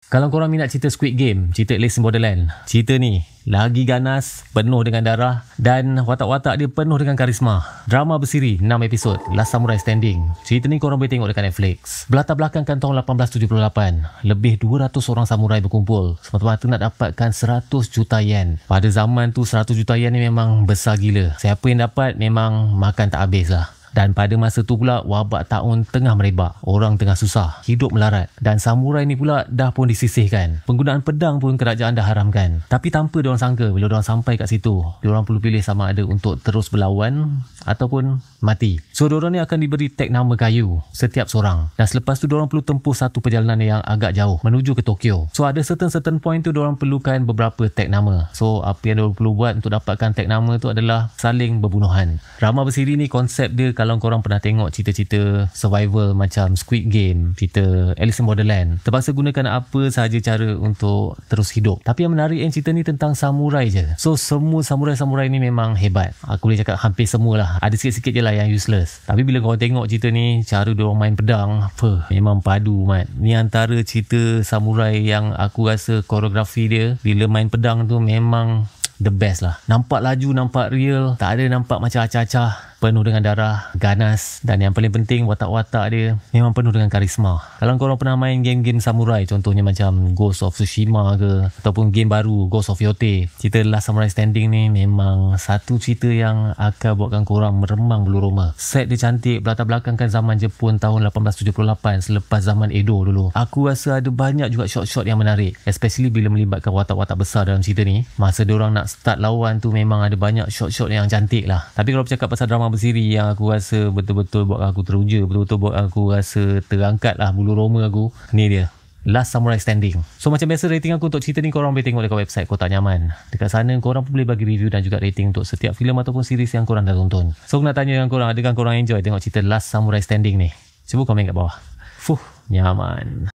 Kalau korang minat cerita Squid Game, cerita Alice in Borderland, cerita ni lagi ganas, penuh dengan darah dan watak-watak dia penuh dengan karisma. Drama bersiri 6 episod, Last Samurai Standing. Cerita ni korang boleh tengok dekat Netflix. Berlatar belakangkan tahun 1878. Lebih 200 orang samurai berkumpul semata-mata nak dapatkan 100 juta yen. Pada zaman tu 100 juta yen ni memang besar gila. Siapa yang dapat memang makan tak habis lah. Dan pada masa tu pula wabak taun tengah merebak. Orang tengah susah, hidup melarat. Dan samurai ni pula dah pun disisihkan. Penggunaan pedang pun kerajaan dah haramkan. Tapi tanpa diorang sangka, bila diorang sampai kat situ, diorang perlu pilih sama ada untuk terus berlawan ataupun mati. So diorang ni akan diberi tag nama kayu setiap seorang. Dan selepas tu diorang perlu tempuh satu perjalanan yang agak jauh menuju ke Tokyo. So ada certain point tu diorang perlukan beberapa tag nama. So apa yang diorang perlu buat untuk dapatkan tag nama tu adalah saling berbunuhan. Drama bersiri ni konsep dia, kalau korang pernah tengok cerita-cerita survival macam Squid Game, cerita Alice in Borderland, terpaksa gunakan apa sahaja cara untuk terus hidup. Tapi yang menarik yang cerita ni tentang samurai je. So semua samurai-samurai ni memang hebat. Aku boleh cakap hampir semua lah. Ada sikit-sikit je lah yang useless. Tapi bila korang tengok cerita ni, cara diorang main pedang, memang padu mat. Ni antara cerita samurai yang aku rasa koreografi dia bila main pedang tu memang the best lah. Nampak laju, nampak real, tak ada nampak macam acah-acah, penuh dengan darah, ganas, dan yang paling penting watak-watak dia memang penuh dengan karisma. Kalau korang pernah main game-game samurai, contohnya macam Ghost of Tsushima ke, ataupun game baru Ghost of Yote, cerita Last Samurai Standing ni memang satu cerita yang akan buatkan korang meremang bulu roma. Set dia cantik, berlatar belakangkan zaman Jepun tahun 1878, selepas zaman Edo dulu. Aku rasa ada banyak juga shot-shot yang menarik, especially bila melibatkan watak-watak besar dalam cerita ni. Masa diorang nak start lawan tu memang ada banyak shot-shot yang cantik lah. Tapi kalau bercakap pasal drama bersiri yang aku rasa betul-betul buat aku teruja, betul-betul buat aku rasa terangkat lah bulu roma aku, ni dia, Last Samurai Standing. So macam biasa, rating aku untuk cerita ni korang boleh tengok dekat website Kotak Nyaman. Dekat sana korang pun boleh bagi review dan juga rating untuk setiap filem ataupun series yang korang dah tonton. So aku nak tanya dengan korang, adakah korang enjoy tengok cerita Last Samurai Standing ni? Cuba komen kat bawah. Nyaman.